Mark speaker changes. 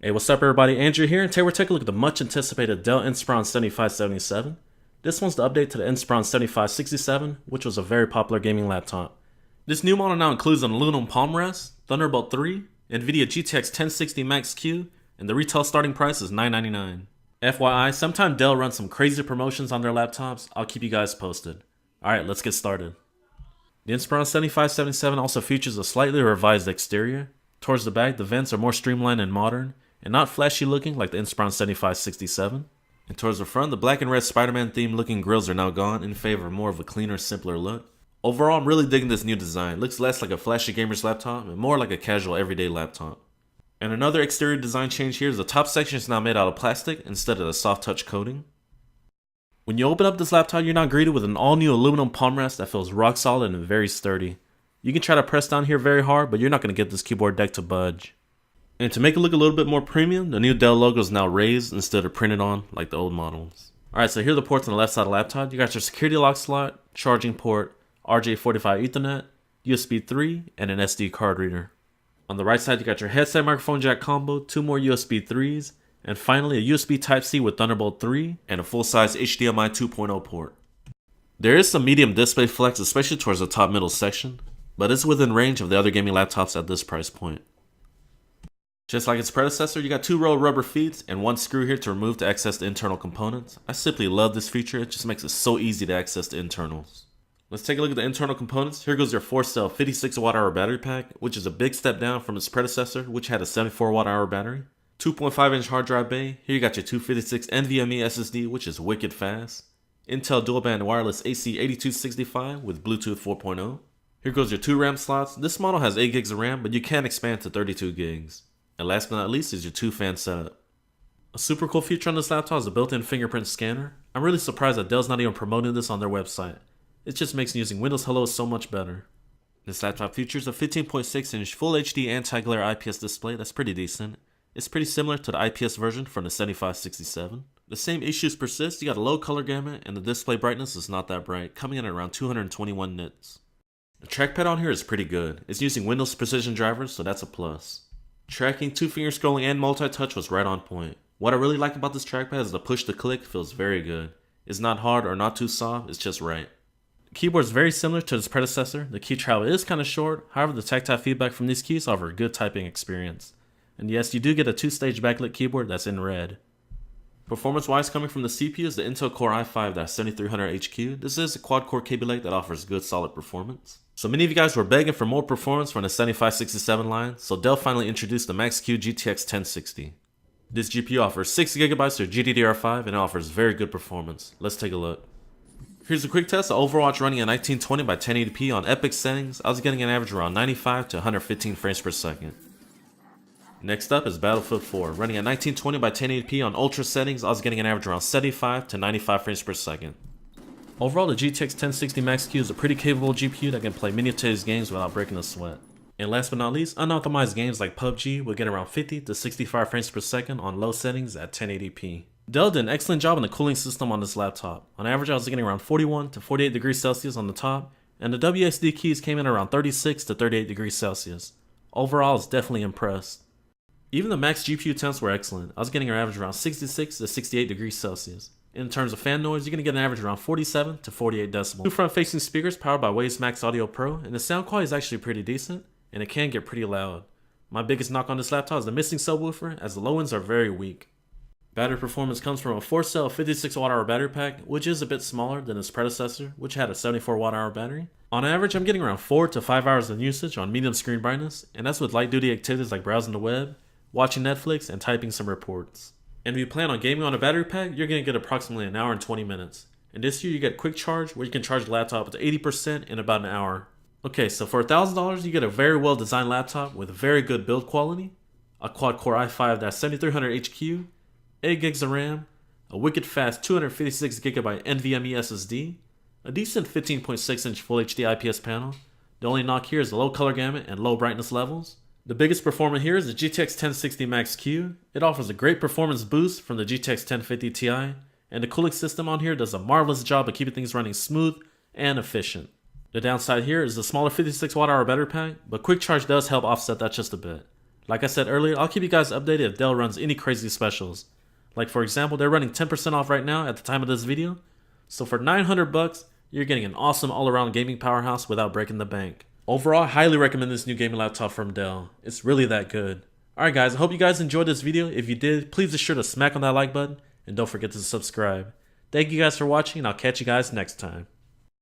Speaker 1: Hey, what's up everybody, Andrew here, and today we're taking a look at the much anticipated Dell Inspiron 7577. This one's the update to the Inspiron 7567, which was a very popular gaming laptop. This new model now includes an aluminum palm rest, Thunderbolt 3, Nvidia GTX 1060 Max-Q, and the retail starting price is $999. FYI, sometime Dell runs some crazy promotions on their laptops. I'll keep you guys posted. Alright, let's get started. The Inspiron 7577 also features a slightly revised exterior. Towards the back, the vents are more streamlined and modern, and not flashy looking like the Inspiron 7567. And towards the front, the black and red Spider-Man themed looking grills are now gone in favor of more of a cleaner, simpler look. Overall, I'm really digging this new design. It looks less like a flashy gamer's laptop and more like a casual everyday laptop. And another exterior design change here is the top section is now made out of plastic instead of the soft touch coating. When you open up this laptop, you're now greeted with an all-new aluminum palm rest that feels rock solid and very sturdy. You can try to press down here very hard, but you're not going to get this keyboard deck to budge. And to make it look a little bit more premium, the new Dell logo is now raised instead of printed on like the old models. Alright, so here are the ports on the left side of the laptop. You got your security lock slot, charging port, RJ45 Ethernet, USB 3, and an SD card reader. On the right side, you got your headset microphone jack combo, 2 more USB 3s, and finally a USB Type-C with Thunderbolt 3 and a full-size HDMI 2.0 port. There is some medium display flex, especially towards the top middle section, but it's within range of the other gaming laptops at this price point. Just like its predecessor, you got 2 row rubber feet and 1 screw here to remove to access the internal components. I simply love this feature, it just makes it so easy to access the internals. Let's take a look at the internal components. Here goes your 4-cell 56 Wh battery pack, which is a big step down from its predecessor, which had a 74 Wh battery. 2.5-inch hard drive bay. Here you got your 256 NVMe SSD, which is wicked fast. Intel dual band wireless AC8265 with Bluetooth 4.0. Here goes your 2 RAM slots. This model has 8 gigs of RAM, but you can expand to 32 gigs. And last but not least is your 2-fan setup. A super cool feature on this laptop is a built-in fingerprint scanner. I'm really surprised that Dell's not even promoting this on their website. It just makes using Windows Hello so much better. This laptop features a 15.6-inch Full HD anti-glare IPS display that's pretty decent. It's pretty similar to the IPS version from the 7567. The same issues persist. You got a low color gamut and the display brightness is not that bright, coming in at around 221 nits. The trackpad on here is pretty good. It's using Windows Precision drivers, so that's a plus. Tracking, 2-finger scrolling, and multi-touch was right on point. What I really like about this trackpad is the push-to-click feels very good. It's not hard or not too soft, it's just right. The keyboard is very similar to its predecessor. The key travel is kind of short, however the tactile feedback from these keys offer a good typing experience. And yes, you do get a 2-stage backlit keyboard that's in red. Performance-wise, coming from the CPU is the Intel Core i5-7300HQ. This is a quad-core Kaby Lake that offers good solid performance. So many of you guys were begging for more performance from the 7567 line, so Dell finally introduced the Max-Q GTX 1060. This GPU offers 6GB of GDDR5 and it offers very good performance. Let's take a look. Here's a quick test of Overwatch running at 1920 by 1080p on epic settings. I was getting an average around 95 to 115 frames per second. Next up is Battlefield 4. Running at 1920 by 1080p on ultra settings, I was getting an average around 75 to 95 frames per second. Overall, the GTX 1060 Max-Q is a pretty capable GPU that can play many of today's games without breaking a sweat. And last but not least, unoptimized games like PUBG will get around 50 to 65 frames per second on low settings at 1080p. Dell did an excellent job on the cooling system on this laptop. On average, I was getting around 41 to 48 degrees Celsius on the top, and the WHD keys came in around 36 to 38 degrees Celsius. Overall, I was definitely impressed. Even the max GPU temps were excellent. I was getting an average around 66 to 68 degrees Celsius. In terms of fan noise, you're going to get an average around 47 to 48 decibels. 2 front-facing speakers powered by Waves Max Audio Pro, and the sound quality is actually pretty decent, and it can get pretty loud. My biggest knock on this laptop is the missing subwoofer, as the low ends are very weak. Battery performance comes from a 4-cell 56 Wh battery pack, which is a bit smaller than its predecessor, which had a 74 Wh battery. On average, I'm getting around 4 to 5 hours of usage on medium screen brightness, and that's with light-duty activities like browsing the web, watching Netflix, and typing some reports. And if you plan on gaming on a battery pack, you're going to get approximately an hour and 20 minutes. And this year you get quick charge where you can charge the laptop up to 80% in about an hour. Okay, so for $1,000 you get a very well designed laptop with very good build quality, a quad-core i5-7300HQ, 8 gigs of RAM, a wicked fast 256GB NVMe SSD, a decent 15.6-inch Full HD IPS panel. The only knock here is the low color gamut and low brightness levels. The biggest performer here is the GTX 1060 Max-Q. It offers a great performance boost from the GTX 1050 Ti, and the cooling system on here does a marvelous job of keeping things running smooth and efficient. The downside here is the smaller 56 Wh battery pack, but quick charge does help offset that just a bit. Like I said earlier, I'll keep you guys updated if Dell runs any crazy specials. Like for example, they're running 10% off right now at the time of this video. So for 900 bucks, you're getting an awesome all-around gaming powerhouse without breaking the bank. Overall, I highly recommend this new gaming laptop from Dell. It's really that good. Alright guys, I hope you guys enjoyed this video. If you did, please be sure to smack on that like button and don't forget to subscribe. Thank you guys for watching and I'll catch you guys next time.